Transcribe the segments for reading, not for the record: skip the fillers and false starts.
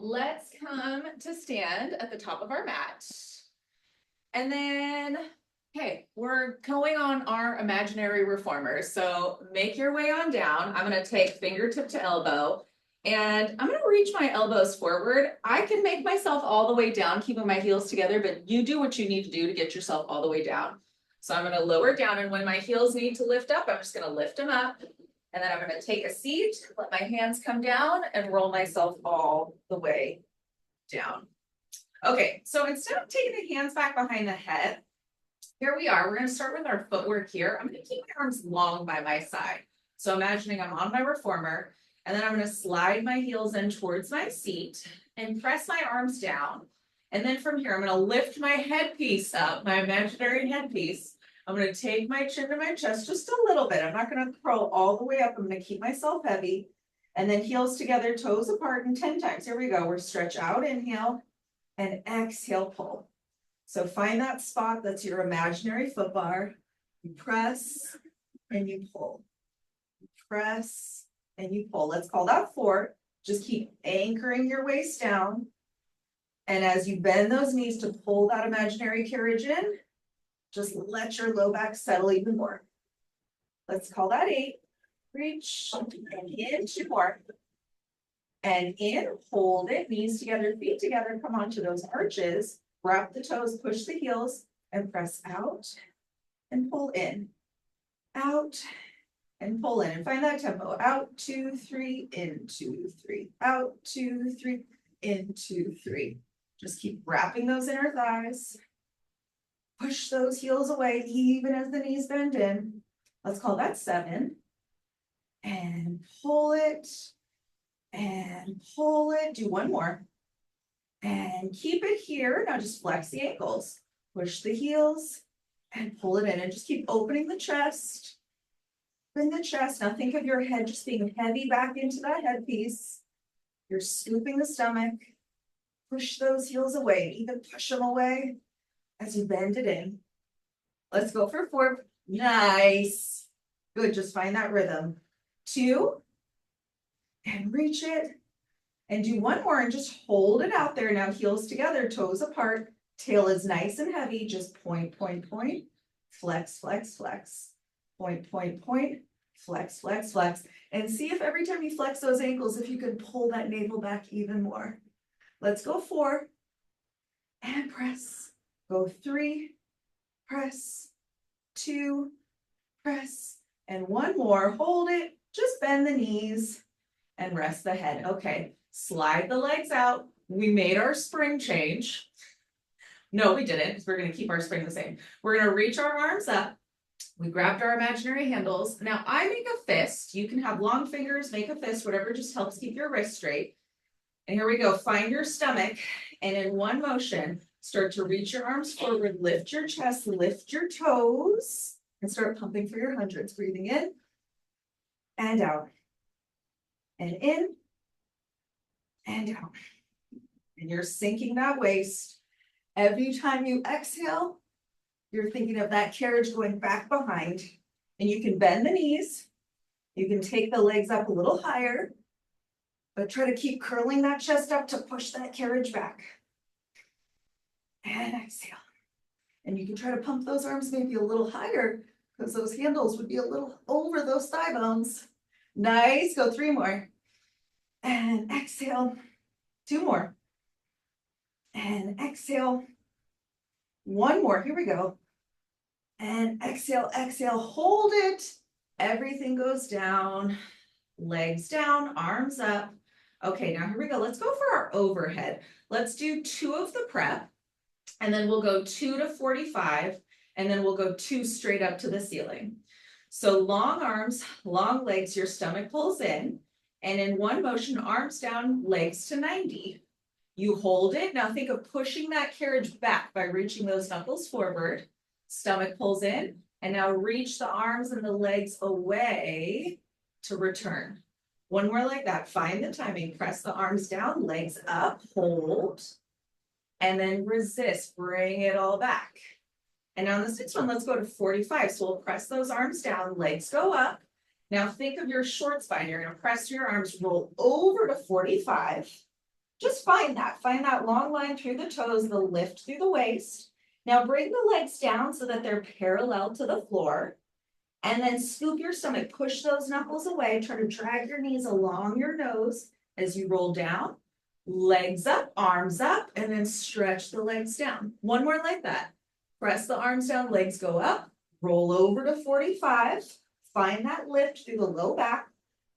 let's come to stand at the top of our mat. And then, okay, we're going on our imaginary reformers. So make your way on down. I'm gonna take fingertip to elbow and I'm gonna reach my elbows forward. I can make myself all the way down, keeping my heels together, but you do what you need to do to get yourself all the way down. So I'm gonna lower down, and when my heels need to lift up, I'm just gonna lift them up. And then I'm gonna take a seat, let my hands come down and roll myself all the way down. Okay, so instead of taking the hands back behind the head, here we are. We're gonna start with our footwork here. I'm gonna keep my arms long by my side. So imagining I'm on my reformer, and then I'm gonna slide my heels in towards my seat and press my arms down. And then from here, I'm gonna lift my headpiece up, my imaginary headpiece. I'm gonna take my chin to my chest just a little bit. I'm not gonna curl all the way up. I'm gonna keep myself heavy. And then heels together, toes apart, and 10 times. Here we go. We're stretch out, inhale, and exhale, pull. So find that spot that's your imaginary foot bar. You press and you pull. You press and you pull. Let's call that 4. Just keep anchoring your waist down. And as you bend those knees to pull that imaginary carriage in, just let your low back settle even more. Let's call that 8. Reach and in, 2 more. And in, hold it, knees together, feet together, come onto those arches, wrap the toes, push the heels, and press out and pull in. Out and pull in, and find that tempo. Out, 2, 3, in, 2, 3. Out, 2, 3, in, 2, 3. Just keep wrapping those inner thighs. Push those heels away, even as the knees bend in. Let's call that 7. And pull it. And pull it. Do 1 more. And keep it here. Now just flex the ankles. Push the heels and pull it in. And just keep opening the chest. Open the chest. Now think of your head just being heavy back into that headpiece. You're scooping the stomach. Push those heels away. Even push them away as you bend it in. Let's go for 4. Nice. Good. Just find that rhythm. 2. And reach it. And do 1 more and just hold it out there. Now heels together, toes apart. Tail is nice and heavy. Just point, point, point. Flex, flex, flex. Point, point, point. Flex, flex, flex. And see if every time you flex those ankles, if you can pull that navel back even more. Let's go 4. And press. Go 3. Press. 2. Press. And 1 more. Hold it. Just bend the knees and rest the head. Okay. Slide the legs out. We made our spring change. No, we didn't, because we're going to keep our spring the same. We're going to reach our arms up. We grabbed our imaginary handles. Now I make a fist. You can have long fingers, make a fist, whatever just helps keep your wrist straight. And here we go. Find your stomach. And in 1 motion, start to reach your arms forward, lift your chest, lift your toes, and start pumping for your hundreds. Breathing in and out. And in and out. And you're sinking that waist. Every time you exhale, you're thinking of that carriage going back behind. And you can bend the knees. You can take the legs up a little higher, but try to keep curling that chest up to push that carriage back. And exhale. And you can try to pump those arms maybe a little higher, because those handles would be a little over those thigh bones. Nice. Go 3 more. And exhale. 2 more. And exhale. 1 more. Here we go. And exhale, exhale. Hold it. Everything goes down. Legs down, arms up. Okay, now here we go. Let's go for our overhead. Let's do 2 of the prep. And then we'll go 2 to 45. And then we'll go 2 straight up to the ceiling. So long arms, long legs, your stomach pulls in. And in 1 motion, arms down, legs to 90. You hold it. Now think of pushing that carriage back by reaching those knuckles forward. Stomach pulls in. And now reach the arms and the legs away to return. 1 more like that. Find the timing. Press the arms down, legs up, hold. And then resist. Bring it all back. And on this next one, let's go to 45. So we'll press those arms down, legs go up. Now think of your short spine. You're going to press your arms, roll over to 45. just find that long line through the toes, the lift through the waist. Now bring the legs down so that they're parallel to the floor. And then scoop your stomach, push those knuckles away, try to drag your knees along your nose as you roll down. Legs up, arms up, and then stretch the legs down. One more like that. Press the arms down, legs go up, roll over to 45. Find that lift through the low back,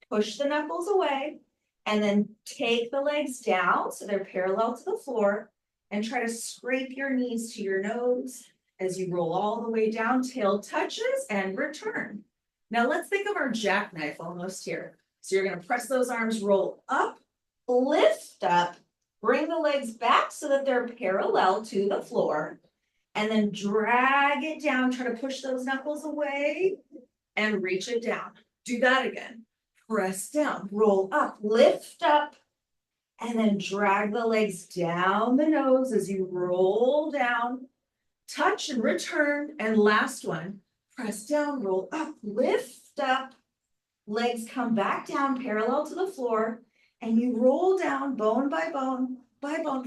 push the knuckles away, and then take the legs down so they're parallel to the floor and try to scrape your knees to your nose as you roll all the way down, tail touches and return. Now let's think of our jackknife almost here. So you're gonna press those arms, roll up, lift up, bring the legs back so that they're parallel to the floor, and then drag it down, try to push those knuckles away and reach it down. Do that again. Press down, roll up, lift up, and then drag the legs down the nose as you roll down, touch and return. And last one, press down, roll up, lift up, legs come back down parallel to the floor, and you roll down bone by bone,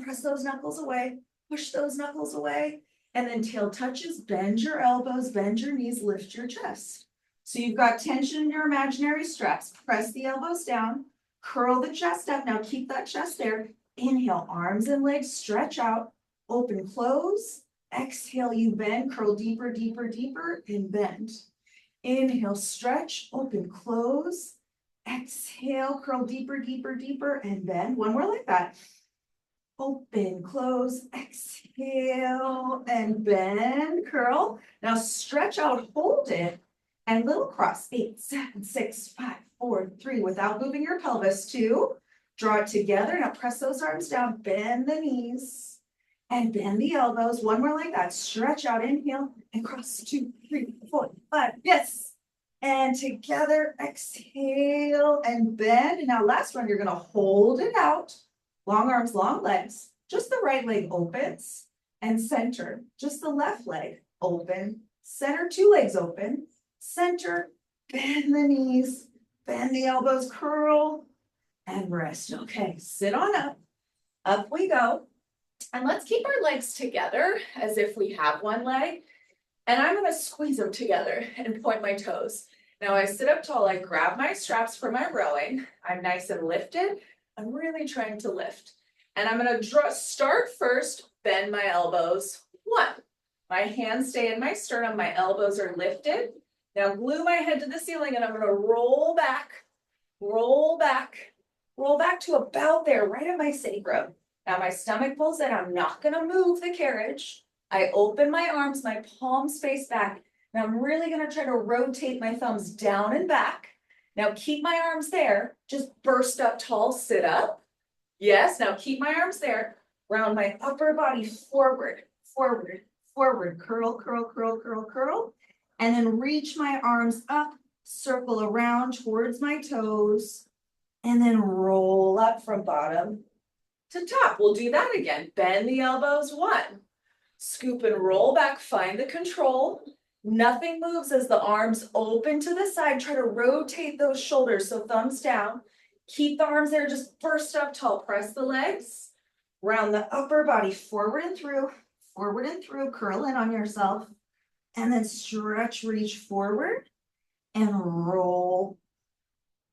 press those knuckles away, push those knuckles away, and then tail touches, bend your elbows, bend your knees, lift your chest. So you've got tension in your imaginary straps. Press the elbows down, curl the chest up. Now keep that chest there. Inhale, arms and legs stretch out, open, close. Exhale, you bend, curl deeper, deeper, deeper, and bend. Inhale, stretch, open, close. Exhale, curl deeper, deeper, deeper, and bend. One more like that. Open, close, exhale, and bend, curl. Now stretch out, hold it, and little cross. 8, 7, 6, 5, 4, 3, without moving your pelvis. 2, draw it together. Now press those arms down, bend the knees, and bend the elbows. One more like that. Stretch out, inhale, and cross. 2, 3, 4, 5. Yes. And together, exhale, and bend. And now last one, you're gonna hold it out. Long arms, long legs. Just the right leg opens and center. Just the left leg open, center, 2 legs open, center, bend the knees, bend the elbows, curl, and rest. Okay, sit on up. Up we go. And let's keep our legs together as if we have one leg. And I'm gonna squeeze them together and point my toes. Now I sit up tall, I grab my straps for my rowing. I'm nice and lifted. I'm really trying to lift. And I'm gonna start first, bend my elbows. 1, my hands stay in my sternum, my elbows are lifted. Now glue my head to the ceiling and I'm gonna roll back, roll back, roll back to about there, right at my sacrum. Now my stomach pulls in, I'm not gonna move the carriage. I open my arms, my palms face back. Now I'm really gonna try to rotate my thumbs down and back. Now keep my arms there, just burst up tall, sit up. Yes, now keep my arms there, round my upper body forward, forward, forward, curl, curl, curl, curl, curl. And then reach my arms up, circle around towards my toes, and then roll up from bottom to top. We'll do that again. Bend the elbows, 1. Scoop and roll back, find the control. Nothing moves as the arms open to the side. Try to rotate those shoulders, so thumbs down. Keep the arms there, just burst up tall. Press the legs, round the upper body, forward and through, curl in on yourself. And then stretch, reach forward and roll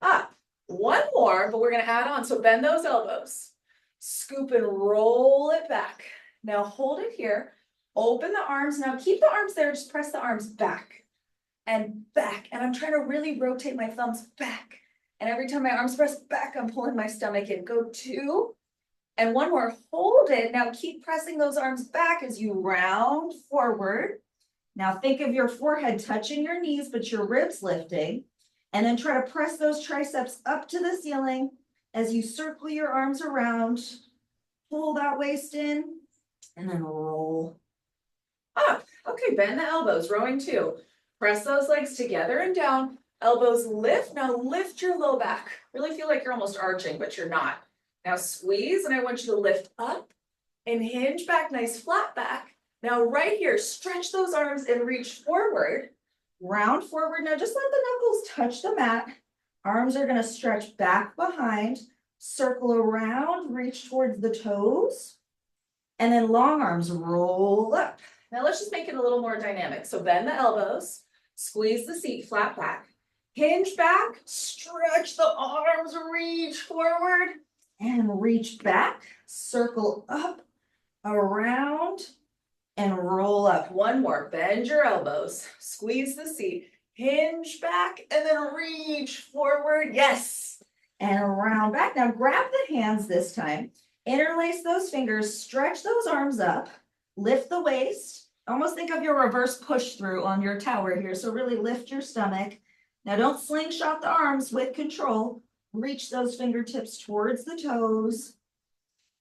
up. 1 more, but we're gonna add on. So bend those elbows, scoop and roll it back. Now hold it here, open the arms. Now keep the arms there, just press the arms back and back. And I'm trying to really rotate my thumbs back. And every time my arms press back, I'm pulling my stomach in. Go 2 and 1 more, hold it. Now keep pressing those arms back as you round forward. Now think of your forehead touching your knees, but your ribs lifting. And then try to press those triceps up to the ceiling as you circle your arms around. Pull that waist in and then roll up. Okay, bend the elbows, rowing 2. Press those legs together and down. Elbows lift. Now lift your low back. Really feel like you're almost arching, but you're not. Now squeeze, and I want you to lift up and hinge back, nice flat back. Now right here, stretch those arms and reach forward, round forward. Now just let the knuckles touch the mat. Arms are gonna stretch back behind. circle around, reach towards the toes. And then long arms, roll up. Now let's just make it a little more dynamic. So bend the elbows, squeeze the seat flat back, hinge back, stretch the arms, reach forward. And reach back, circle up, around, and roll up. One more, bend your elbows, squeeze the seat, hinge back, and then reach forward. Yes. And around back. Now grab the hands this time, interlace those fingers, stretch those arms up, lift the waist. Almost think of your reverse push through on your tower here. So really lift your stomach. Now don't slingshot the arms, with control. Reach those fingertips towards the toes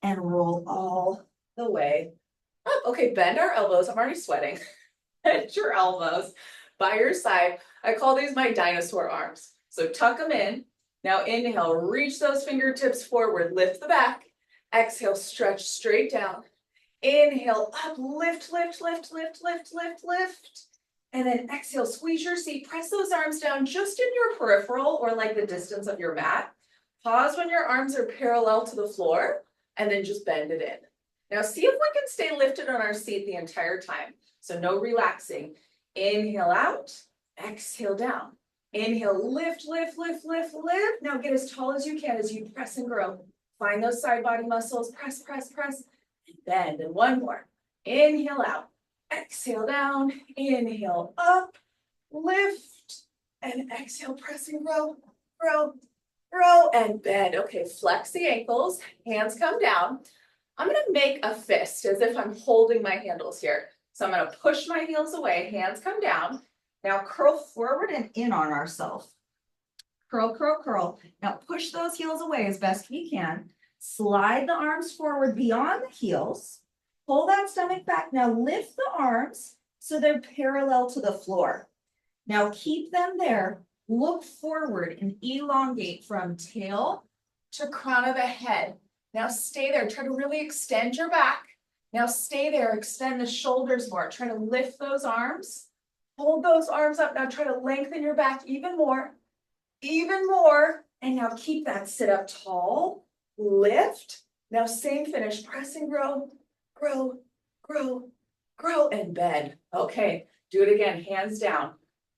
and roll all the way up. Okay, bend our elbows. I'm already sweating. Bend your elbows by your side. I call these my dinosaur arms. So tuck them in. Now inhale, reach those fingertips forward, lift the back. Exhale, stretch straight down. Inhale, up, lift, lift, lift, lift, lift, lift, lift. And then exhale, squeeze your seat, press those arms down just in your peripheral or like the distance of your mat. Pause when your arms are parallel to the floor and then just bend it in. Now see if we can stay lifted on our seat the entire time. So no relaxing. Inhale out, exhale down. Inhale, lift, lift, lift, lift, lift. Now get as tall as you can as you press and grow. Find those side body muscles, press, press, press, and bend. And one more. Inhale out. Exhale down, inhale up, lift, and exhale, press and grow, grow, grow, and bend. Okay, flex the ankles, hands come down. I'm gonna make a fist as if I'm holding my handles here. So I'm gonna push my heels away, hands come down. Now curl forward and in on ourselves. Curl, curl, curl. Now push those heels away as best we can. Slide the arms forward beyond the heels. Pull that stomach back. Now lift the arms so they're parallel to the floor. Now keep them there. Look forward and elongate from tail to crown of the head. Now stay there. Try to really extend your back. Now stay there. Extend the shoulders more. Try to lift those arms. Hold those arms up. Now try to lengthen your back even more. Even more. And now keep that sit up tall. Lift. Now same finish. Press and grow. Grow, grow, grow, and bend. Okay, do it again, hands down.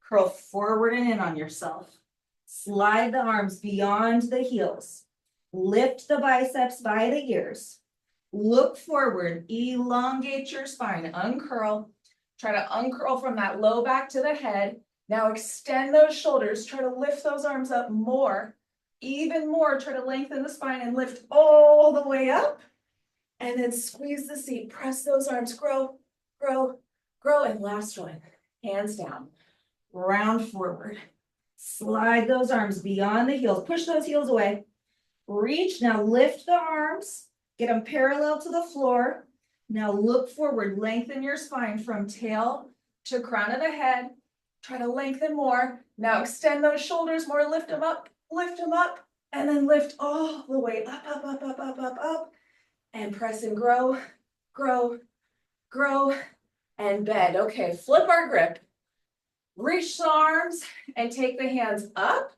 Curl forward and in on yourself. Slide the arms beyond the heels. Lift the biceps by the ears. Look forward, elongate your spine, uncurl. Try to uncurl from that low back to the head. Now extend those shoulders, try to lift those arms up more. Even more, try to lengthen the spine and lift all the way up. And then squeeze the seat, press those arms, grow, grow, grow. And last one, hands down, round forward. Slide those arms beyond the heels, push those heels away. Reach, now lift the arms, get them parallel to the floor. Now look forward, lengthen your spine from tail to crown of the head. Try to lengthen more. Now extend those shoulders more, lift them up, and then lift all the way up, up, up, up, up, up, up. And press and grow, grow, grow, and bend. Okay, flip our grip. Reach the arms and take the hands up.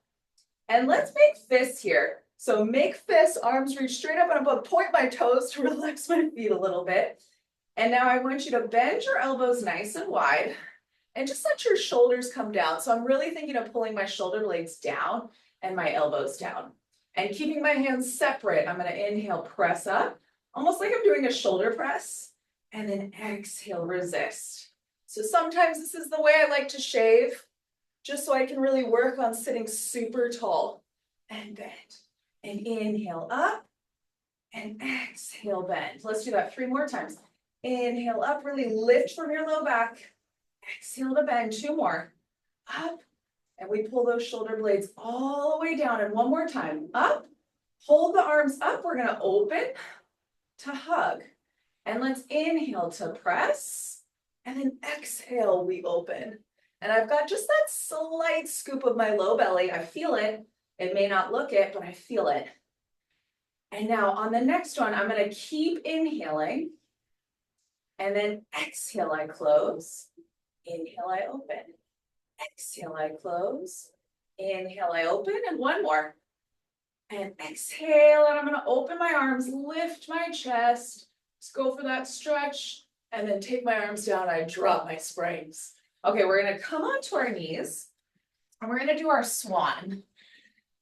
And let's make fists here. So make fists, arms reach straight up, and I'm gonna point my toes to relax my feet a little bit. And now I want you to bend your elbows nice and wide and just let your shoulders come down. So I'm really thinking of pulling my shoulder blades down and my elbows down. And keeping my hands separate, I'm gonna inhale, press up. Almost like I'm doing a shoulder press, and then exhale, resist. So sometimes this is the way I like to shave, just so I can really work on sitting super tall and bend. And inhale up, and exhale, bend. Let's do that 3 more times. Inhale up, really lift from your low back. Exhale to bend, 2 more. Up, and we pull those shoulder blades all the way down. And 1 more time, up, hold the arms up. We're gonna open to hug. And let's inhale to press, and then exhale, we open. And I've got just that slight scoop of my low belly. I feel it. It may not look it, but I feel it. And now on the next one, I'm gonna keep inhaling, and then exhale, I close. Inhale, I open. Exhale, I close. Inhale, I open, and 1 more. And exhale, and I'm gonna open my arms, lift my chest, just go for that stretch, and then take my arms down, I drop my springs. Okay, we're gonna come onto our knees, and we're gonna do our swan.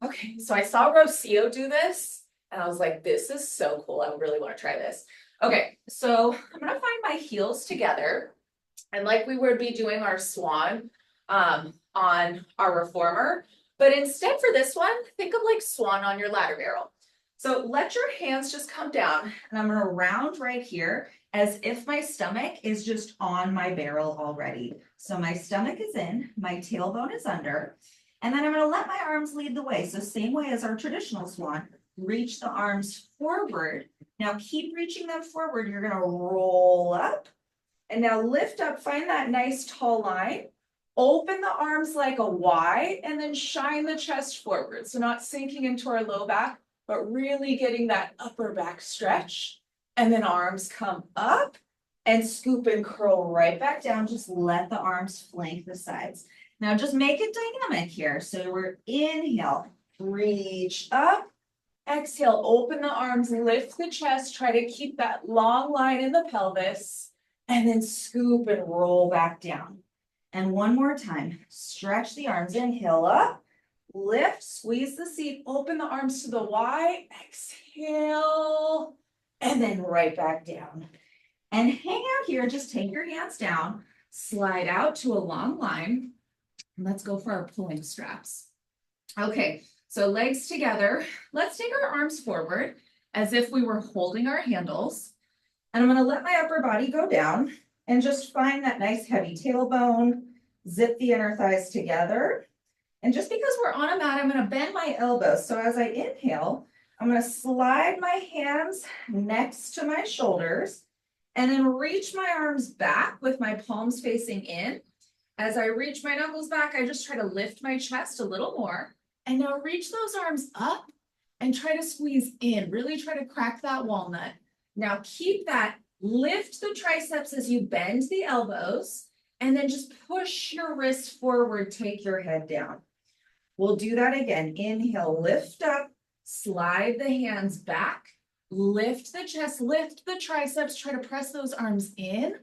Okay, so I saw Rocio do this, and I was like, this is so cool, I really wanna try this. Okay, so I'm gonna find my heels together, and like we would be doing our swan on our reformer, but instead for this one, think of like swan on your ladder barrel. So let your hands just come down, and I'm gonna round right here as if my stomach is just on my barrel already. So my stomach is in, my tailbone is under, and then I'm gonna let my arms lead the way. So same way as our traditional swan, reach the arms forward. Now keep reaching them forward. You're gonna roll up, and now lift up, find that nice tall line. Open the arms like a Y, and then shine the chest forward. So not sinking into our low back, but really getting that upper back stretch. And then arms come up and scoop and curl right back down. Just let the arms flank the sides. Now just make it dynamic here. So we're inhale, reach up, exhale, open the arms, lift the chest, try to keep that long line in the pelvis, and then scoop and roll back down. And one more time, stretch the arms, inhale up, lift, squeeze the seat, open the arms to the Y, exhale, and then right back down. And hang out here, just take your hands down, slide out to a long line. Let's go for our pulling straps. Okay, so legs together. Let's take our arms forward as if we were holding our handles. And I'm gonna let my upper body go down and just find that nice heavy tailbone, zip the inner thighs together. And just because we're on a mat, I'm gonna bend my elbows. So as I inhale, I'm gonna slide my hands next to my shoulders and then reach my arms back with my palms facing in. As I reach my knuckles back, I just try to lift my chest a little more. And now reach those arms up and try to squeeze in. Really try to crack that walnut. Now keep that, lift the triceps as you bend the elbows, and then just push your wrists forward, take your head down. We'll do that again. Inhale, lift up, slide the hands back, lift the chest, lift the triceps, try to press those arms in,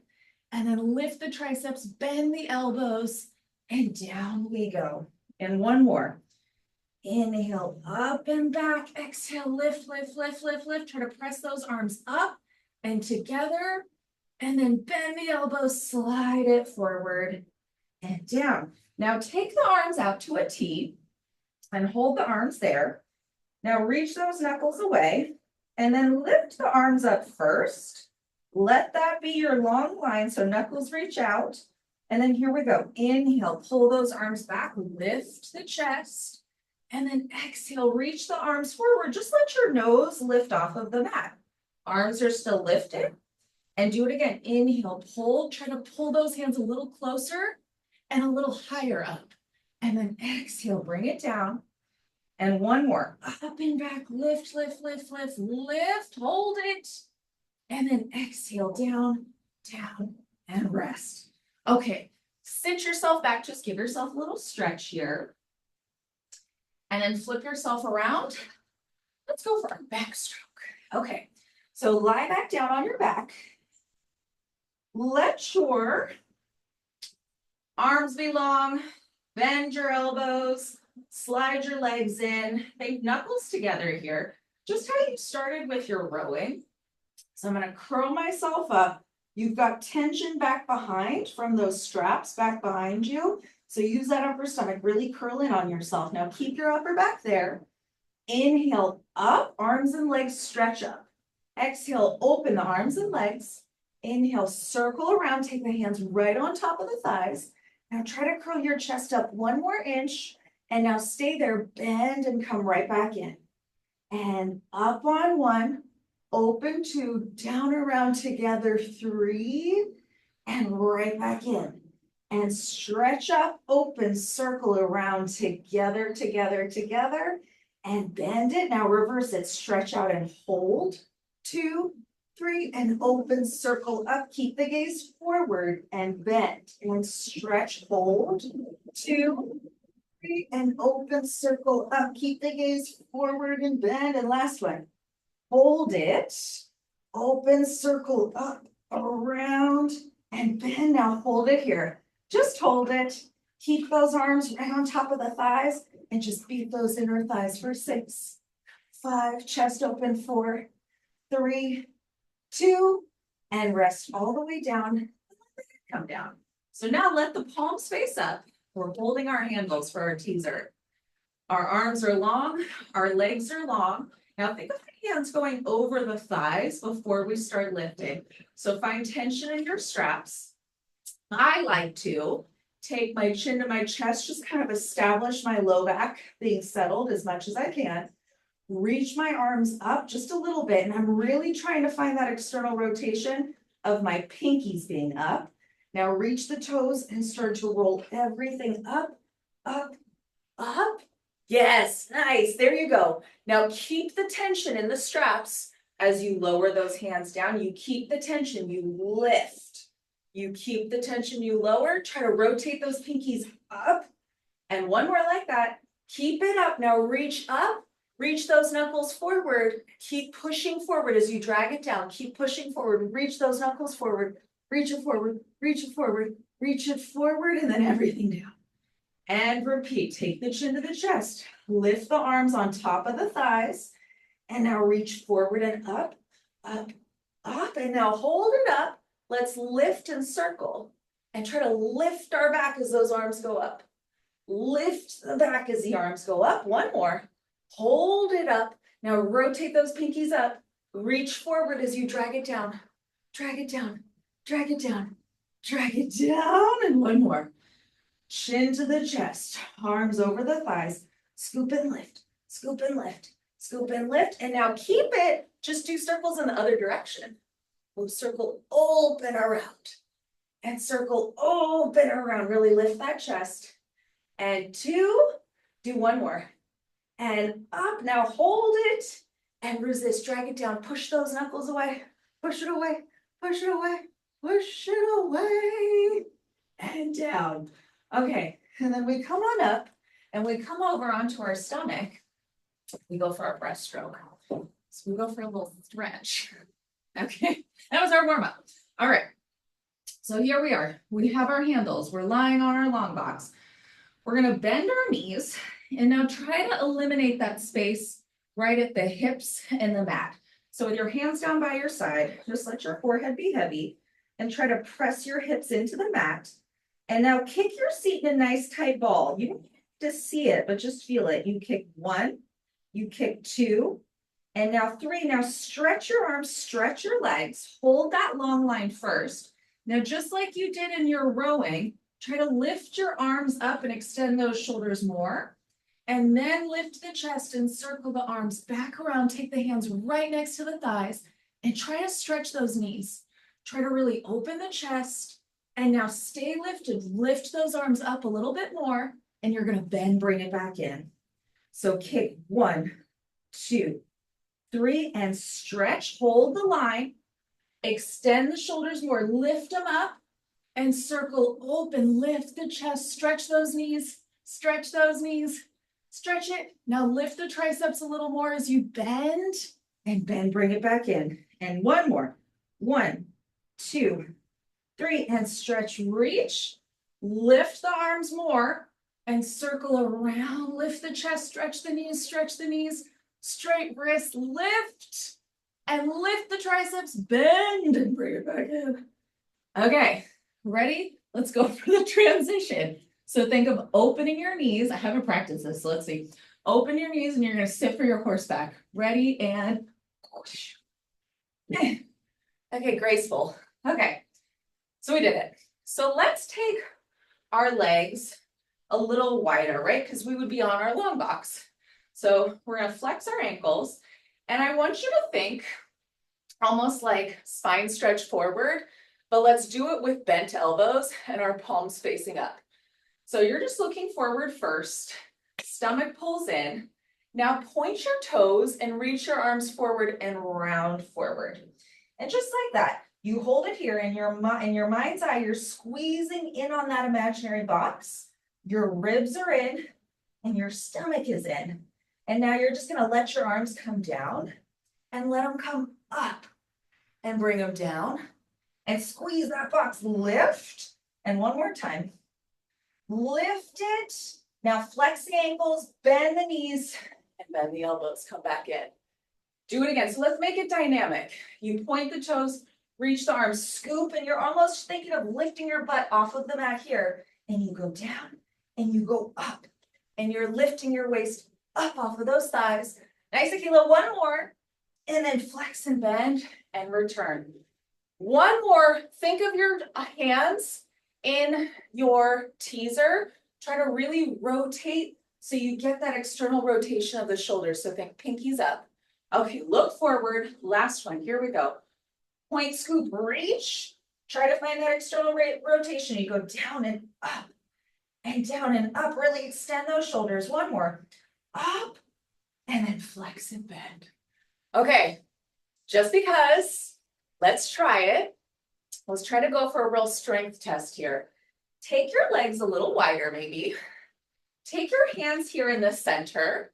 and then lift the triceps, bend the elbows, and down we go. And one more. Inhale, up and back, exhale, lift, lift, lift, lift, lift. Try to press those arms up and together, and then bend the elbows, slide it forward and down. Now take the arms out to a T and hold the arms there. Now reach those knuckles away and then lift the arms up first. Let that be your long line, so knuckles reach out. And then here we go. Inhale, pull those arms back, lift the chest. And then exhale, reach the arms forward. Just let your nose lift off of the mat. Arms are still lifted. And do it again. Inhale, pull, try to pull those hands a little closer and a little higher up. And then exhale, bring it down. And one more. Up and back, lift, lift, lift, lift, lift, hold it. And then exhale, down, down, and rest. Okay, sit yourself back. Just give yourself a little stretch here. And then flip yourself around. Let's go for our backstroke. Okay, so lie back down on your back. Let your arms be long, bend your elbows, slide your legs in, think knuckles together here, just how you started with your rowing. So I'm gonna curl myself up. You've got tension back behind from those straps back behind you. So use that upper stomach, really curl in on yourself. Now keep your upper back there. Inhale up, arms and legs stretch up. Exhale, open the arms and legs. Inhale, circle around, take the hands right on top of the thighs. Now try to curl your chest up 1 more inch. And now stay there, bend and come right back in. And up on 1, open 2, down around together 3, and right back in. And stretch up, open, circle around together, together, together, and bend it. Now reverse it, stretch out and hold. 2, 3, and open, circle up. Keep the gaze forward and bend and stretch, hold. 2, And open circle up, keep the gaze forward and bend, and last one. Hold it, open circle up, around, and bend. Now hold it here. Just hold it. Keep those arms right on top of the thighs and just beat those inner thighs for 6, 5, chest open, 4, 3, 2, and rest all the way down. Come down. So now let the palms face up. We're holding our handles for our teaser. Our arms are long, our legs are long. Now think of the hands going over the thighs before we start lifting. So find tension in your straps. I like to take my chin to my chest, just kind of establish my low back being settled as much as I can. Reach my arms up just a little bit, and I'm really trying to find that external rotation of my pinkies being up. Now reach the toes and start to roll everything up, up, up. Yes, nice. There you go. Now keep the tension in the straps as you lower those hands down. You keep the tension, you lift. You keep the tension, you lower. Try to rotate those pinkies up. And one more like that. Keep it up. Now reach up. Reach those knuckles forward. Keep pushing forward as you drag it down. Keep pushing forward. Reach those knuckles forward. Reach it forward. Reach it forward. Reach it forward, and then everything down. And repeat. Take the chin to the chest. Lift the arms on top of the thighs. And now reach forward and up, up, up. And now hold it up. Let's lift and circle. And try to lift our back as those arms go up. Lift the back as the arms go up. One more. Hold it up. Now rotate those pinkies up. Reach forward as you drag it down. Drag it down. Drag it down. Drag it down. And one more. Chin to the chest. Arms over the thighs. Scoop and lift. Scoop and lift. Scoop and lift. And now keep it. Just do circles in the other direction. We'll circle open around. And circle open around. Really lift that chest. And 2. Do one more. And up. Now hold it and resist. Drag it down. Push those knuckles away. Push it away. Push it away. Push it away. And down. Okay. And then we come on up and we come over onto our stomach. We go for our breaststroke. So we go for a little stretch. Okay. That was our warm up. All right. So here we are. We have our handles. We're lying on our long box. We're going to bend our knees. And now try to eliminate that space right at the hips and the mat. So with your hands down by your side, just let your forehead be heavy and try to press your hips into the mat. And now kick your seat in a nice tight ball. You don't have to see it, but just feel it. You kick 1, you kick 2, and now 3. Now stretch your arms, stretch your legs, hold that long line first. Now, just like you did in your rowing, try to lift your arms up and extend those shoulders more. And then lift the chest and circle the arms back around. Take the hands right next to the thighs and try to stretch those knees. Try to really open the chest and now stay lifted. Lift those arms up a little bit more and you're going to then bring it back in. So kick 1, 2, 3 and stretch. Hold the line. Extend the shoulders more. Lift them up and circle open. Lift the chest. Stretch those knees. Stretch those knees. Stretch it. Now lift the triceps a little more as you bend and bend, bring it back in. And one more. 1, 2, 3, and stretch, reach, lift the arms more and circle around, lift the chest, stretch the knees, straight wrist, lift and lift the triceps, bend and bring it back in. Okay, ready? Let's go for the transition. So think of opening your knees. I haven't practiced this, so let's see. Open your knees and you're going to sit for your horseback. Ready and whoosh. Okay, graceful. Okay, so we did it. So let's take our legs a little wider, right? Because we would be on our long box. So we're going to flex our ankles. And I want you to think almost like spine stretch forward, but let's do it with bent elbows and our palms facing up. So you're just looking forward first, stomach pulls in. Now point your toes and reach your arms forward and round forward. And just like that, you hold it here in your mind's eye, you're squeezing in on that imaginary box. Your ribs are in, and your stomach is in. And now you're just gonna let your arms come down and let them come up and bring them down and squeeze that box, lift. And one more time, lift it. Now flex the ankles, bend the knees, and bend the elbows, come back in. Do it again. So let's make it dynamic. You point the toes, reach the arms, scoop, and you're almost thinking of lifting your butt off of the mat here. And you go down and you go up. And you're lifting your waist up off of those thighs. Nice, Akila, one more. And then flex and bend and return. One more. Think of your hands in your teaser. Try to really rotate so you get that external rotation of the shoulders. So think pinkies up. Okay, look forward. Last one. Here we go. Point, scoop, reach. Try to find that external rotation. You go down and up and down and up. Really extend those shoulders. One more. Up and then flex and bend. Okay, just because, let's try it. Let's try to go for a real strength test here. Take your legs a little wider maybe. Take your hands here in the center.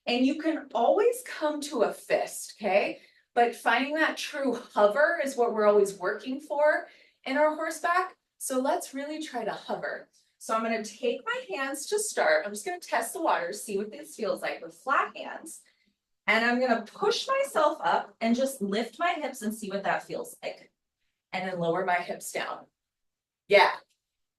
And you can always come to a fist, okay? But finding that true hover is what we're always working for in our horseback. So let's really try to hover. So I'm gonna take my hands to start. I'm just gonna test the waters, see what this feels like with flat hands. And I'm gonna push myself up and just lift my hips and see what that feels like. And then lower my hips down. Yeah.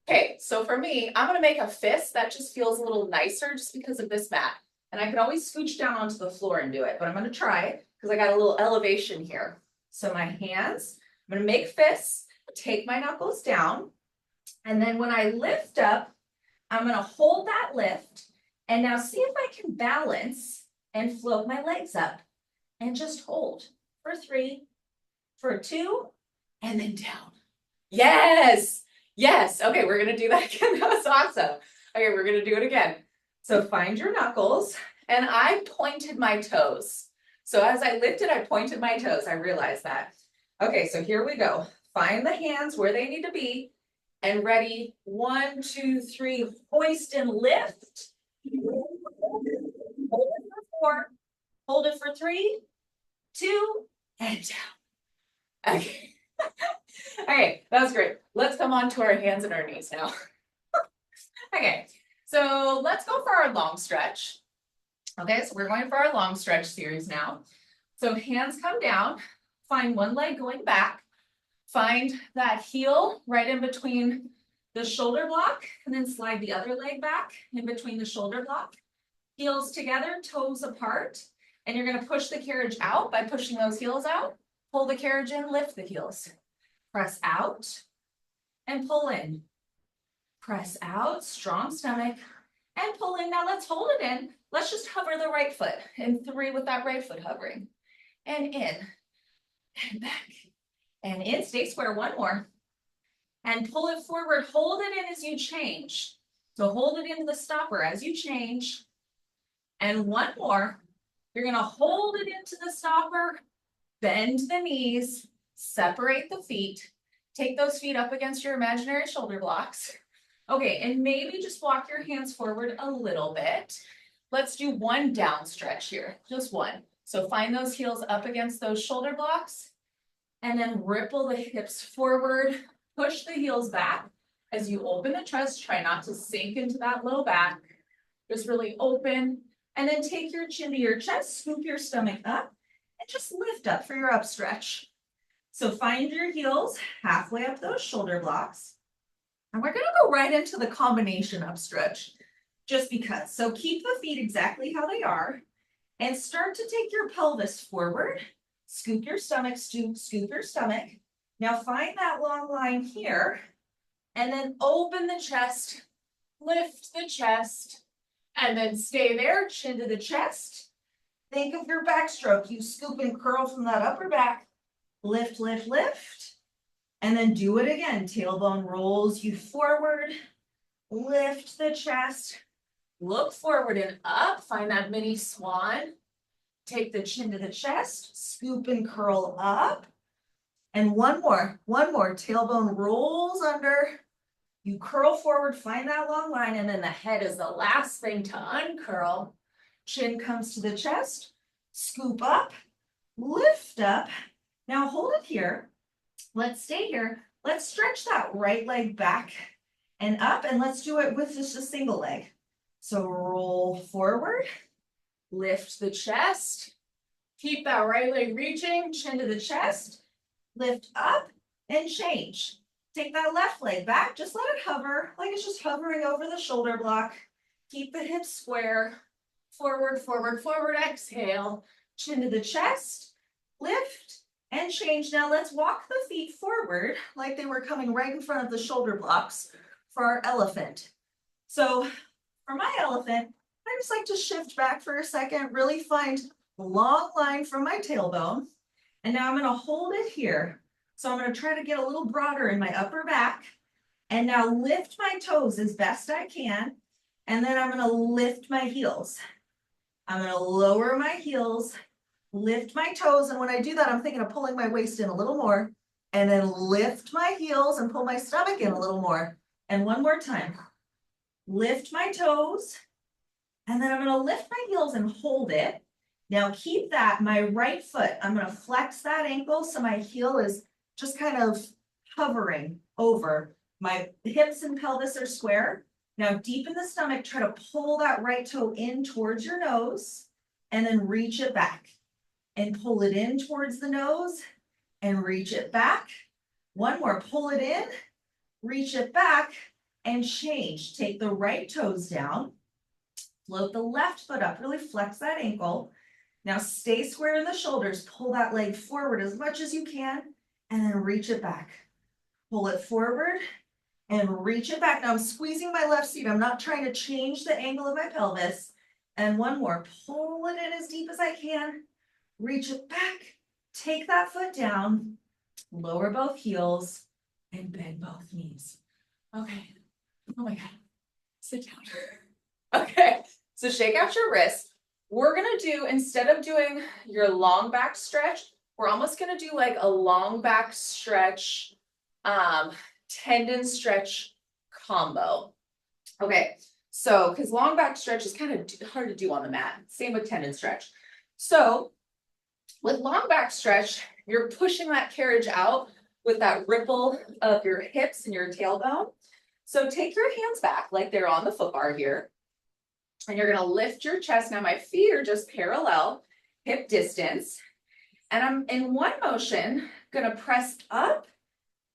Okay, so for me, I'm gonna make a fist that just feels a little nicer just because of this mat. And I can always scooch down onto the floor and do it, but I'm gonna try it because I got a little elevation here. So my hands, I'm gonna make fists, take my knuckles down. And then when I lift up, I'm gonna hold that lift. And now see if I can balance and float my legs up and just hold for 3, for 2, and then down. Yes, yes. Okay, we're gonna do that again. That was awesome. Okay, we're gonna do it again. So find your knuckles, and I pointed my toes. So as I lifted, I pointed my toes. I realized that. Okay, so here we go. Find the hands where they need to be, and ready. 1, 2, 3, hoist and lift. Hold it for 4, hold it for 3, 2, and down. Okay. Okay, that was great. Let's come on to our hands and our knees now. Okay, so let's go for our long stretch. Okay, so we're going for our long stretch series now. So hands come down, find one leg going back, find that heel right in between the shoulder block, and then slide the other leg back in between the shoulder block. Heels together, toes apart, and you're gonna push the carriage out by pushing those heels out. Pull the carriage in, lift the heels. Press out and pull in. Press out, strong stomach, and pull in. Now let's hold it in. Let's just hover the right foot. And 3 with that right foot hovering. And in, and back, and in. Stay square, one more. And pull it forward, hold it in as you change. So hold it into the stopper as you change. And one more. You're gonna hold it into the stopper, bend the knees, separate the feet, take those feet up against your imaginary shoulder blocks. Okay, and maybe just walk your hands forward a little bit. Let's do one down stretch here, just one. So find those heels up against those shoulder blocks, and then ripple the hips forward, push the heels back. As you open the chest, try not to sink into that low back. Just really open, and then take your chin to your chest, scoop your stomach up, and just lift up for your up stretch. So find your heels halfway up those shoulder blocks. And we're gonna go right into the combination up stretch, just because. So keep the feet exactly how they are, and start to take your pelvis forward, scoop your stomach, scoop your stomach. Now find that long line here, and then open the chest, lift the chest, and then stay there, chin to the chest. Think of your backstroke. You scoop and curl from that upper back, lift, lift, lift. And then do it again. Tailbone rolls you forward, lift the chest, look forward and up, find that mini swan. Take the chin to the chest, scoop and curl up. And one more, tailbone rolls under, You curl forward, find that long line, and then the head is the last thing to uncurl. Chin comes to the chest, scoop up, lift up. Now hold it here. Let's stay here. Let's stretch that right leg back and up, and let's do it with just a single leg. So roll forward, lift the chest, keep that right leg reaching, chin to the chest, lift up and change. Take that left leg back, just let it hover, like it's just hovering over the shoulder block. Keep the hips square, forward, forward, forward, exhale, chin to the chest, lift and change. Now let's walk the feet forward like they were coming right in front of the shoulder blocks for our elephant. So for my elephant, I just like to shift back for a second, really find a long line from my tailbone. And now I'm gonna hold it here. So I'm gonna try to get a little broader in my upper back. And now lift my toes as best I can. And then I'm gonna lift my heels. I'm gonna lower my heels, lift my toes. And when I do that, I'm thinking of pulling my waist in a little more. And then lift my heels and pull my stomach in a little more. And one more time. Lift my toes. And then I'm gonna lift my heels and hold it. Now keep that, my right foot, I'm gonna flex that ankle so my heel is just kind of hovering over. My hips and pelvis are square. Now deep in the stomach, try to pull that right toe in towards your nose and then reach it back. And pull it in towards the nose and reach it back. One more, pull it in, reach it back and change. Take the right toes down, float the left foot up, really flex that ankle. Now stay square in the shoulders, pull that leg forward as much as you can, and then reach it back. Pull it forward and reach it back. Now I'm squeezing my left seat. I'm not trying to change the angle of my pelvis. And one more, pull it in as deep as I can, reach it back, take that foot down, lower both heels, and bend both knees. Okay, oh my God, sit down. Okay, so shake out your wrists. We're gonna do, instead of doing your long back stretch, we're almost gonna do like a long back stretch, tendon stretch combo. Okay, so, because long back stretch is kind of hard to do on the mat, same with tendon stretch. So with long back stretch, you're pushing that carriage out with that ripple of your hips and your tailbone. So take your hands back like they're on the foot bar here. And you're gonna lift your chest. Now my feet are just parallel, hip distance. And I'm in one motion, gonna press up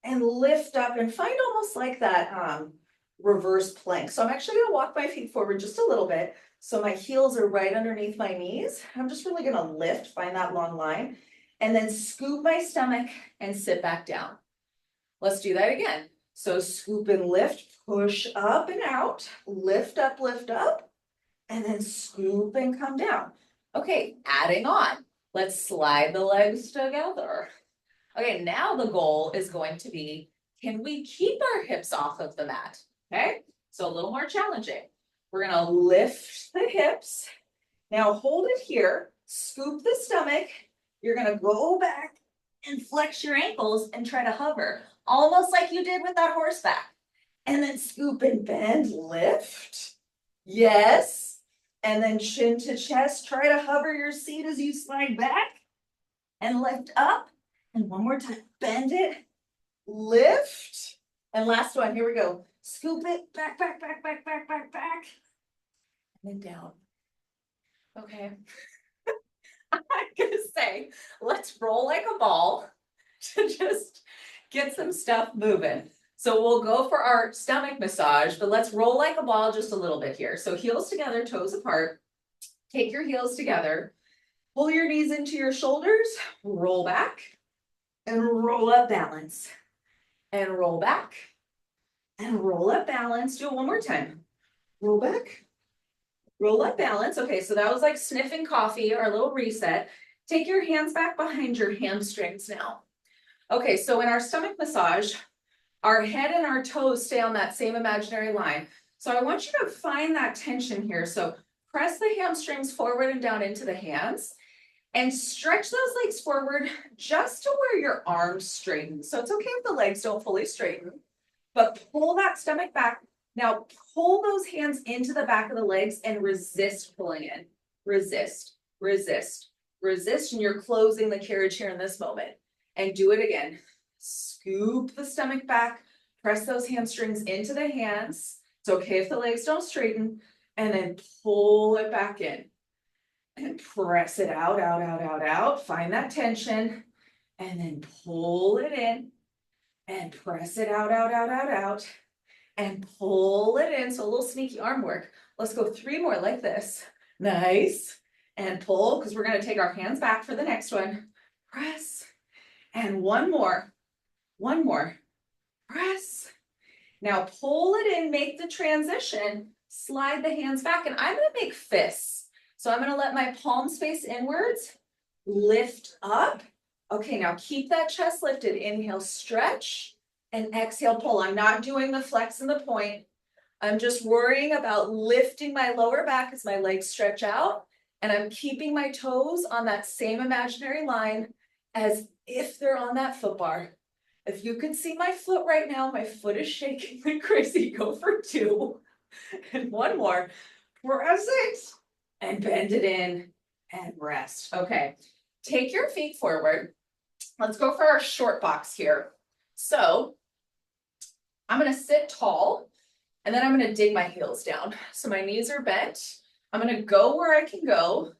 and lift up and find almost like that reverse plank. So I'm actually gonna walk my feet forward just a little bit. So my heels are right underneath my knees. I'm just really gonna lift, find that long line, and then scoop my stomach and sit back down. Let's do that again. So scoop and lift, push up and out, lift up, and then scoop and come down. Okay, adding on. Let's slide the legs together. Okay, now the goal is going to be, can we keep our hips off of the mat? Okay, so a little more challenging. We're gonna lift the hips. Now hold it here, scoop the stomach. You're gonna go back and flex your ankles and try to hover, almost like you did with that horseback. And then scoop and bend, lift. Yes. And then chin to chest, try to hover your seat as you slide back and lift up. And one more time, bend it, lift. And last one, here we go. Scoop it, back, and then down. Okay. I'm gonna say, let's roll like a ball to just get some stuff moving. So we'll go for our stomach massage, but let's roll like a ball just a little bit here. So heels together, toes apart. Take your heels together. Pull your knees into your shoulders, roll back, and roll up, balance. And roll back, and roll up, balance. Do it one more time. Roll back, roll up, balance. Okay, so that was like sniffing coffee or a little reset. Take your hands back behind your hamstrings now. Okay, so in our stomach massage, our head and our toes stay on that same imaginary line. So I want you to find that tension here. So press the hamstrings forward and down into the hands and stretch those legs forward just to where your arms straighten. So it's okay if the legs don't fully straighten. but pull that stomach back. Now pull those hands into the back of the legs and resist pulling in. Resist, resist, resist, and you're closing the carriage here in this moment. And do it again. Scoop the stomach back, press those hamstrings into the hands. It's okay if the legs don't straighten, and then pull it back in. And press it out, out, out, out, out. Find that tension, and then pull it in, and press it out, out, out, out, out, and pull it in. So a little sneaky arm work. Let's go 3 more like this. Nice. And pull, because we're going to take our hands back for the next one. Press. And 1 more. 1 more. Press. Now pull it in, make the transition, slide the hands back, and I'm going to make fists. So I'm going to let my palms face inwards, lift up. Okay, now keep that chest lifted. Inhale, stretch, and exhale, pull. I'm not doing the flex and the point. I'm just worrying about lifting my lower back as my legs stretch out, and I'm keeping my toes on that same imaginary line as if they're on that foot bar. If you can see my foot right now, my foot is shaking like crazy. Go for 2. And 1 more. Press it and bend it in and rest. Okay, take your feet forward. Let's go for our short box here. So I'm going to sit tall, and then I'm going to dig my heels down. So my knees are bent. I'm going to go where I can go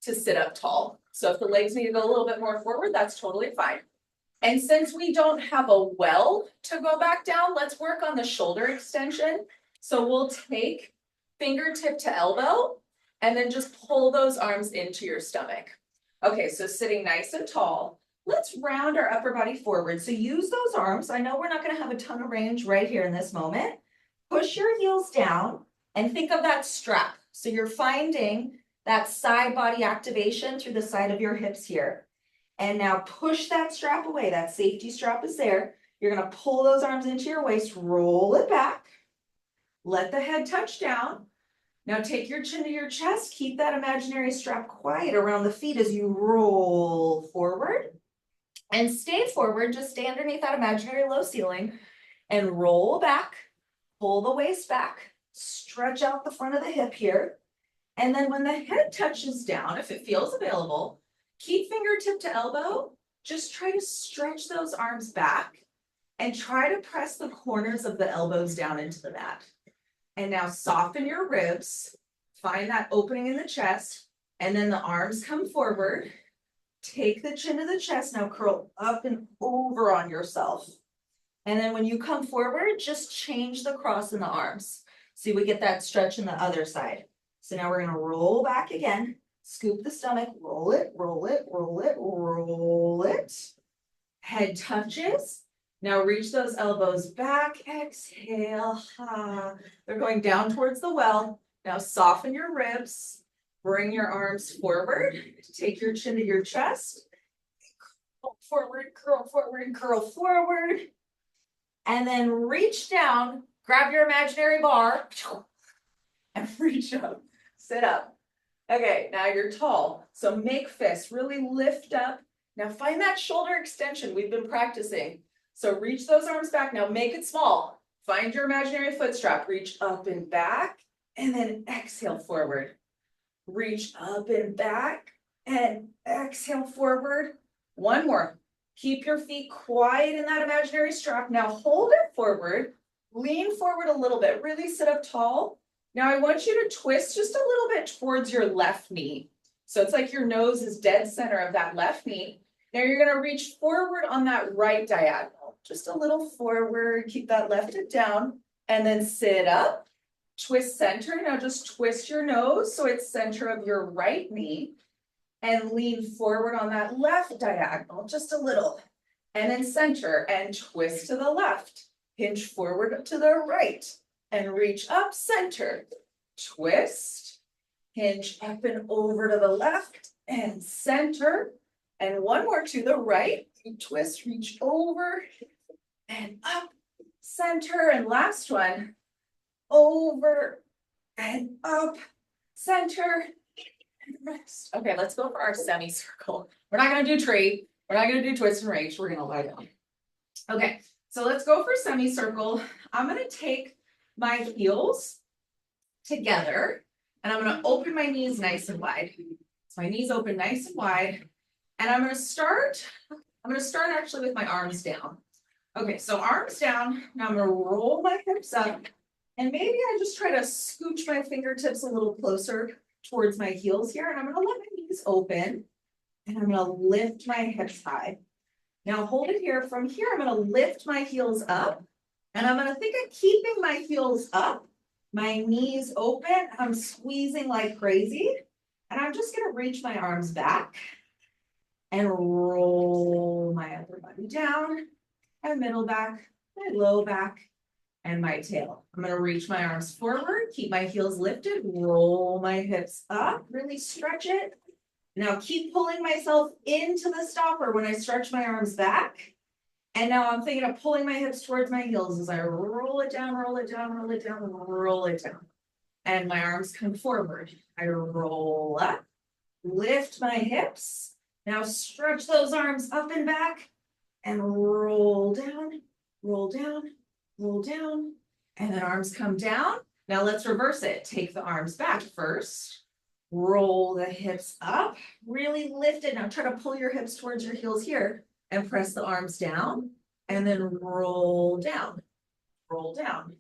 to sit up tall. So if the legs need to go a little bit more forward, that's totally fine. And since we don't have a well to go back down, let's work on the shoulder extension. So we'll take fingertip to elbow and then just pull those arms into your stomach. Okay, so sitting nice and tall, let's round our upper body forward. So use those arms. I know we're not going to have a ton of range right here in this moment. Push your heels down and think of that strap. So you're finding that side body activation through the side of your hips here. And now push that strap away. That safety strap is there. You're going to pull those arms into your waist, roll it back. Let the head touch down. Now take your chin to your chest. Keep that imaginary strap quiet around the feet as you roll forward. And stay forward. Just stay underneath that imaginary low ceiling and roll back. Pull the waist back. Stretch out the front of the hip here. And then when the head touches down, if it feels available, keep fingertip to elbow. Just try to stretch those arms back and try to press the corners of the elbows down into the mat. And now soften your ribs. Find that opening in the chest. And then the arms come forward. Take the chin to the chest. Now curl up and over on yourself. And then when you come forward, just change the cross in the arms. See, we get that stretch in the other side. So now we're going to roll back again. Scoop the stomach, roll it, roll it, roll it, roll it. Head touches. Now reach those elbows back. Exhale. They're going down towards the well. Now soften your ribs. Bring your arms forward. Take your chin to your chest. Curl forward, curl forward, curl forward. And then reach down. Grab your imaginary bar. And reach up. Sit up. Okay, now you're tall. So make fists, really lift up. Now find that shoulder extension we've been practicing. So reach those arms back. Now make it small. Find your imaginary foot strap. Reach up and back, and then exhale forward. Reach up and back, and exhale forward. 1 more. Keep your feet quiet in that imaginary strap. Now hold it forward. Lean forward a little bit. Really sit up tall. Now I want you to twist just a little bit towards your left knee. So it's like your nose is dead center of that left knee. Now you're going to reach forward on that right diagonal. Just a little forward. Keep that left hip down. And then sit up. Twist center. Now just twist your nose so it's center of your right knee. And lean forward on that left diagonal. Just a little. And then center. And twist to the left. Hinge forward to the right. And reach up, center, twist, hinge up and over to the left and center. And 1 more to the right, you twist, reach over and up, center. And last one, over and up, center, and rest. Okay, let's go for our semicircle. We're not gonna do tree. We're not gonna do twist and reach. We're gonna lie down. Okay, So let's go for semicircle. I'm gonna take my heels together and I'm gonna open my knees nice and wide. So my knees open nice and wide. And I'm gonna start actually with my arms down. Okay, so arms down. Now I'm gonna roll my hips up. And maybe I just try to scooch my fingertips a little closer towards my heels here. And I'm gonna let my knees open. And I'm gonna lift my hips high. Now hold it here. From here, I'm gonna lift my heels up. And I'm gonna think of keeping my heels up, my knees open. I'm squeezing like crazy. And I'm just gonna reach my arms back and roll my upper body down, and middle back, my low back, and my tail. I'm gonna reach my arms forward, keep my heels lifted, roll my hips up, really stretch it. Now keep pulling myself into the stopper when I stretch my arms back. And now I'm thinking of pulling my hips towards my heels as I roll it down, roll it down, roll it down, roll it down. And my arms come forward. I roll up, lift my hips. Now stretch those arms up and back and roll down, roll down, roll down. And then arms come down. Now let's reverse it. Take the arms back first. Roll the hips up, really lift it. Now try to pull your hips towards your heels here and press the arms down and then roll down, roll down,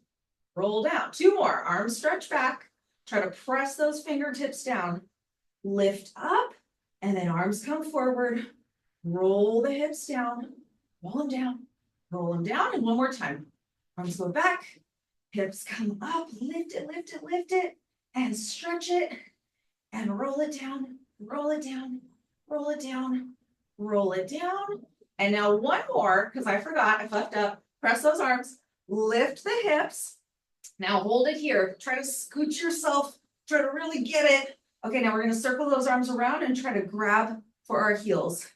roll down. Two more, arms stretch back. Try to press those fingertips down, lift up, and then arms come forward. Roll the hips down, roll them down, roll them down. And one more time. Arms go back, hips come up, lift it, lift it, lift it, and stretch it. And roll it down, roll it down, roll it down, roll it down. And now one more, because I forgot, I fucked up. Press those arms, lift the hips. Now hold it here. Try to scoot yourself, try to really get it. Okay, now we're gonna circle those arms around and try to grab for our heels.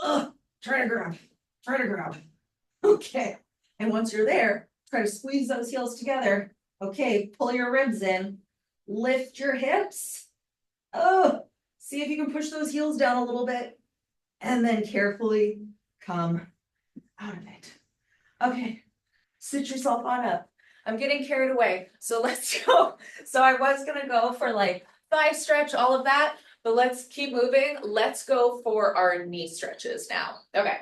Ugh, try to grab, try to grab. Okay, and once you're there, try to squeeze those heels together. Okay, pull your ribs in, lift your hips. Oh, see if you can push those heels down a little bit and then carefully come out of it. Okay, sit yourself on up. I'm getting carried away, so let's go. So I was gonna go for like thigh stretch, all of that, but let's keep moving. Let's go for our knee stretches now. Okay,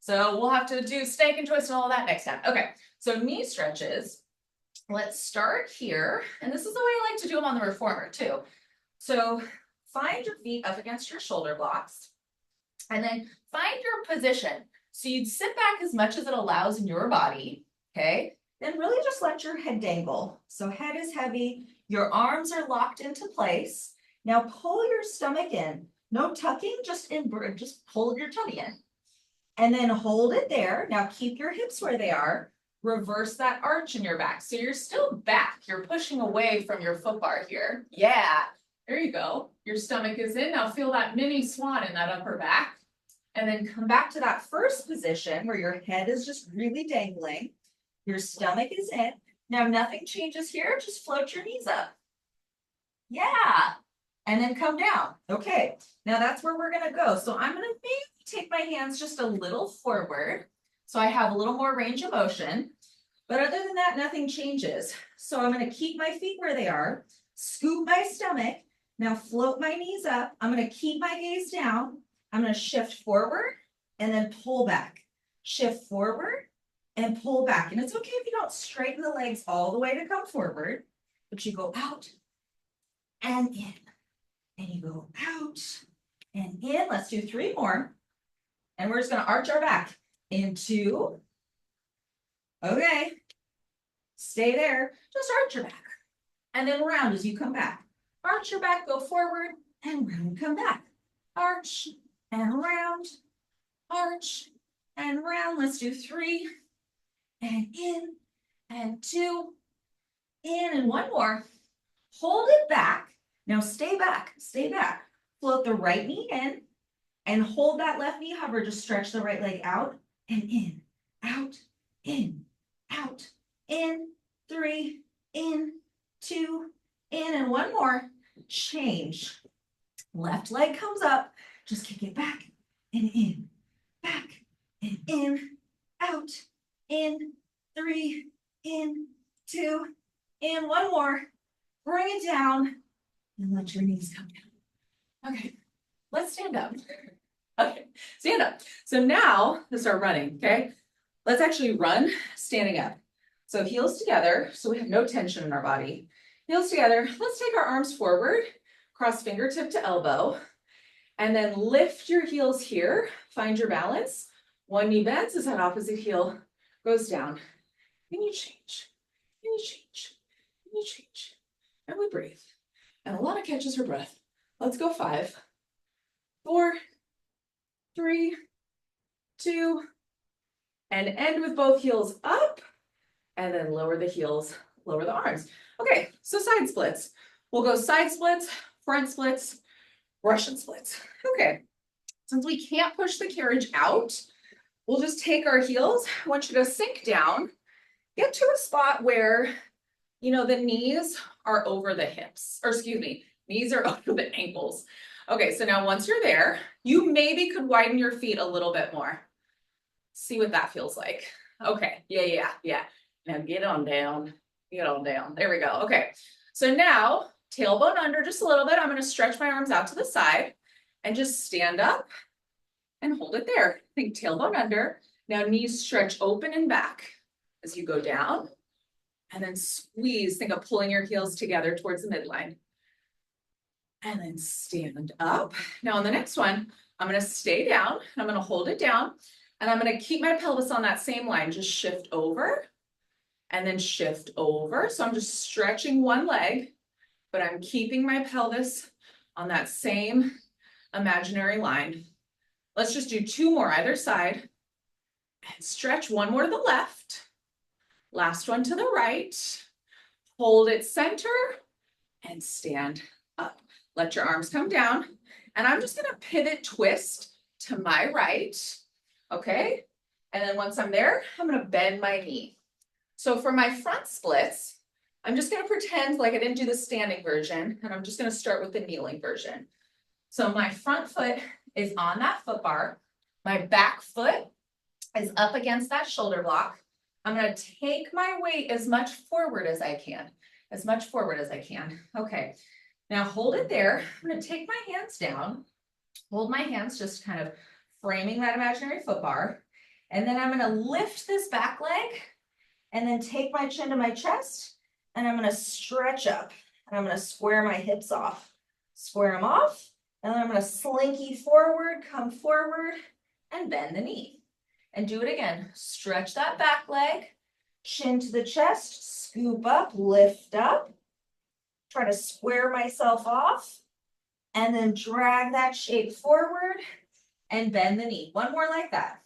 so we'll have to do snake and twist and all of that next time. Okay, so knee stretches. Let's start here, and this is the way I like to do them on the reformer too. So find your feet up against your shoulder blocks and then find your position. So you'd sit back as much as it allows in your body, okay? Then really just let your head dangle. So head is heavy, your arms are locked into place. Now pull your stomach in. No tucking, just pull your tummy in. And then hold it there. Now keep your hips where they are. Reverse that arch in your back. So you're still back. You're pushing away from your foot bar here. Yeah. There you go. Your stomach is in. Now feel that mini swan in that upper back. And then come back to that first position where your head is just really dangling. Your stomach is in. Now nothing changes here. Just float your knees up. Yeah. And then come down. Okay. Now that's where we're going to go. So I'm going to maybe take my hands just a little forward. So I have a little more range of motion. But other than that, nothing changes. So I'm going to keep my feet where they are. Scoop my stomach. Now float my knees up. I'm going to keep my gaze down. I'm going to shift forward and then pull back. Shift forward and pull back. And it's okay if you don't straighten the legs all the way to come forward, but you go out and in. And you go out and in. Let's do 3 more. And we're just going to arch our back into. Okay. Stay there. Just arch your back. And then round as you come back. Arch your back, go forward, and round, come back. Arch, and round, arch, and round. Let's do 3, and in, and 2, in, and 1 more. Hold it back. Now stay back, stay back. Float the right knee in, and hold that left knee hover. Just stretch the right leg out, and in, out, in, out, in, 3, in, 2, in, and 1 more. Change. Left leg comes up. Just kick it back and in, back and in, out, in, 3, in, 2, in, one more. Bring it down and let your knees come down. Okay, let's stand up. Okay, stand up. So now let's start running, okay? Let's actually run standing up. So heels together, so we have no tension in our body. Heels together, let's take our arms forward, cross fingertip to elbow, and then lift your heels here, find your balance. One knee bends as that opposite heel goes down. And you change, and you change, and you change. And we breathe. And a lot of catches for breath. Let's go 5, 4, 3, 2, and end with both heels up, and then lower the heels, lower the arms. Okay, so side splits. We'll go side splits, front splits, Russian splits. Okay, since we can't push the carriage out, we'll just take our heels. I want you to sink down, get to a spot where, you know, the knees are over the hips, or excuse me, knees are over the ankles. Okay, so now once you're there, you maybe could widen your feet a little bit more. See what that feels like. Okay, yeah. Now get on down, get on down. There we go. Okay, so now tailbone under just a little bit. I'm gonna stretch my arms out to the side and just stand up and hold it there. Think tailbone under. Now knees stretch open and back as you go down. And then squeeze, think of pulling your heels together towards the midline. And then stand up. Now on the next one, I'm gonna stay down, I'm gonna hold it down, and I'm gonna keep my pelvis on that same line, just shift over, and then shift over. So I'm just stretching one leg, but I'm keeping my pelvis on that same imaginary line. Let's just do 2 more either side, and stretch one more to the left. Last one to the right, hold it center, and stand up. Let your arms come down, and I'm just gonna pivot twist to my right, okay? And then once I'm there, I'm gonna bend my knee. So for my front splits, I'm just gonna pretend like I didn't do the standing version, and I'm just gonna start with the kneeling version. So my front foot is on that foot bar, my back foot is up against that shoulder block. I'm gonna take my weight as much forward as I can, Okay, now hold it there. I'm gonna take my hands down, hold my hands just kind of framing that imaginary foot bar. And then I'm gonna lift this back leg and then take my chin to my chest and I'm gonna stretch up and I'm gonna square my hips off, square them off. And then I'm gonna slinky forward, come forward and bend the knee. And do it again. Stretch that back leg, chin to the chest, scoop up, lift up. Try to square myself off and then drag that shape forward and bend the knee. One more like that.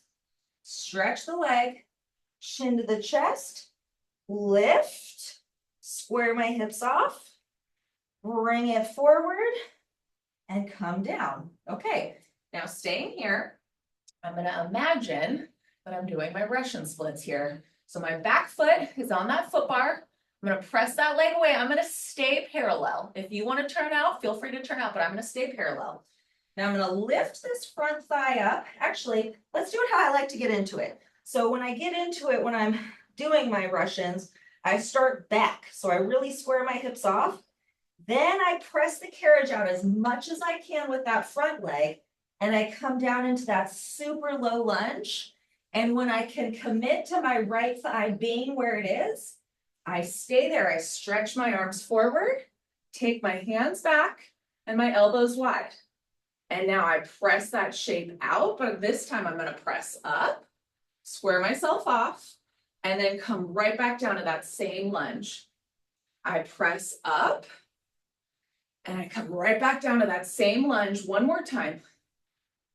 Stretch the leg, chin to the chest, lift, square my hips off, bring it forward and come down. Okay, now staying here, I'm gonna imagine that I'm doing my Russian splits here. So my back foot is on that foot bar. I'm gonna press that leg away. I'm gonna stay parallel. If you wanna turn out, feel free to turn out, but I'm gonna stay parallel. Now I'm gonna lift this front thigh up. Actually, let's do it how I like to get into it. So when I get into it, when I'm doing my Russians, I start back. So I really square my hips off. Then I press the carriage out as much as I can with that front leg. And I come down into that super low lunge. And when I can commit to my right thigh being where it is, I stay there. I stretch my arms forward, take my hands back and my elbows wide. And now I press that shape out, but this time I'm gonna press up, square myself off, and then come right back down to that same lunge. I press up, and I come right back down to that same lunge one more time.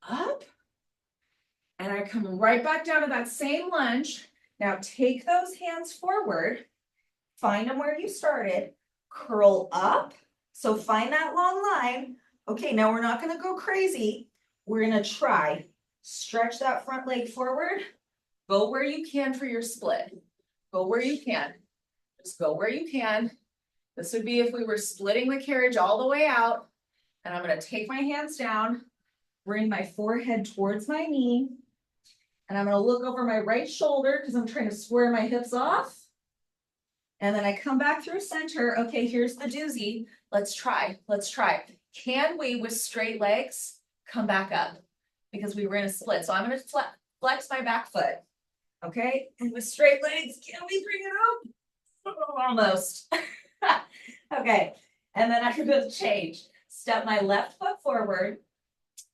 Up, and I come right back down to that same lunge. Now take those hands forward, find them where you started, curl up. So find that long line. Okay, now we're not gonna go crazy. We're gonna try, stretch that front leg forward, go where you can for your split. Go where you can, just go where you can. This would be if we were splitting the carriage all the way out. And I'm gonna take my hands down, bring my forehead towards my knee, And I'm gonna look over my right shoulder because I'm trying to square my hips off. And then I come back through center. Okay, here's the doozy. Let's try. Can we, with straight legs, come back up? Because we were in a split. So I'm gonna flex my back foot. Okay, and with straight legs, can we bring it up? Almost. Okay, and then I'm going to change. Step my left foot forward,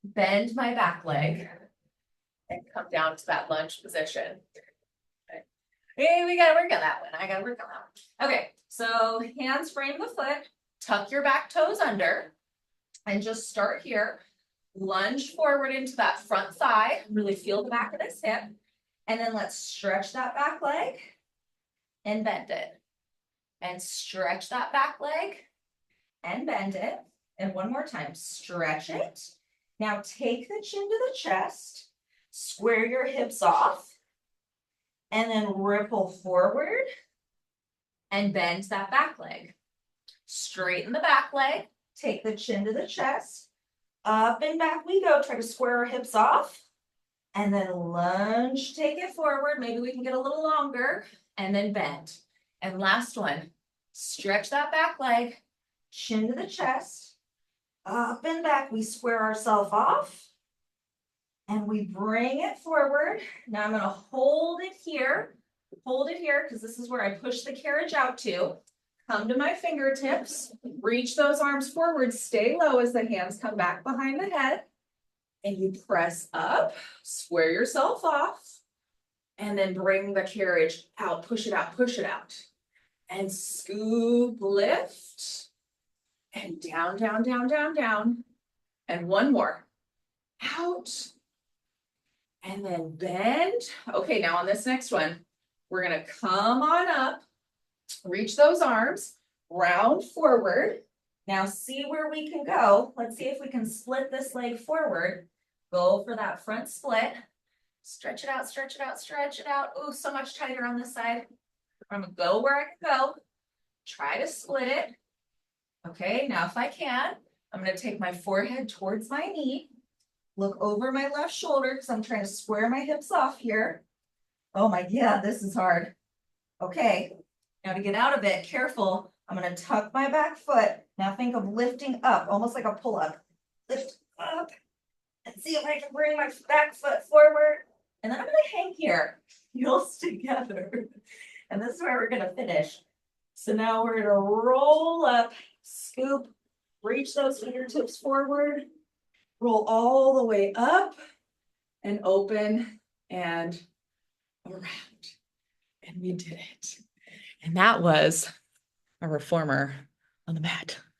Bend my back leg and come down to that lunge position. Okay. Hey, we gotta work on that one. I gotta work on that one. Okay, so hands frame the foot, tuck your back toes under, and just start here. Lunge forward into that front thigh. Really feel the back of this hip. and then let's stretch that back leg. And bend it. And stretch that back leg. And bend it. And one more time, stretch it. Now take the chin to the chest, square your hips off, and then ripple forward. And bend that back leg. Straighten the back leg. Take the chin to the chest, up and back we go. Try to square our hips off. And then lunge, take it forward. Maybe we can get a little longer. And then bend. And last one, stretch that back leg. Chin to the chest, up and back. We square ourselves off. And we bring it forward. Now I'm gonna hold it here because this is where I push the carriage out to. Come to my fingertips, reach those arms forward, stay low as the hands come back behind the head. And you press up, square yourself off, and then bring the carriage out, push it out. And scoop, lift, and down, down, down, down, down. And one more. Out. And then bend. Okay, now on this next one, we're gonna come on up, reach those arms, round forward. Now see where we can go. Let's see if we can split this leg forward. Go for that front split. Stretch it out, stretch it out, stretch it out. Oh, so much tighter on this side. I'm gonna go where I can go. Try to split it. Okay, now if I can, I'm gonna take my forehead towards my knee. Look over my left shoulder because I'm trying to square my hips off here. Oh my, yeah, this is hard. Okay, now to get out of it, careful. I'm gonna tuck my back foot. Now think of lifting up, almost like a pull-up. Lift up and see if I can bring my back foot forward. And then I'm gonna hang here, heels together. And this is where we're gonna finish. So now we're gonna roll up, scoop, reach those fingertips forward, roll all the way up and open and around. And we did it. And that was a reformer on the mat.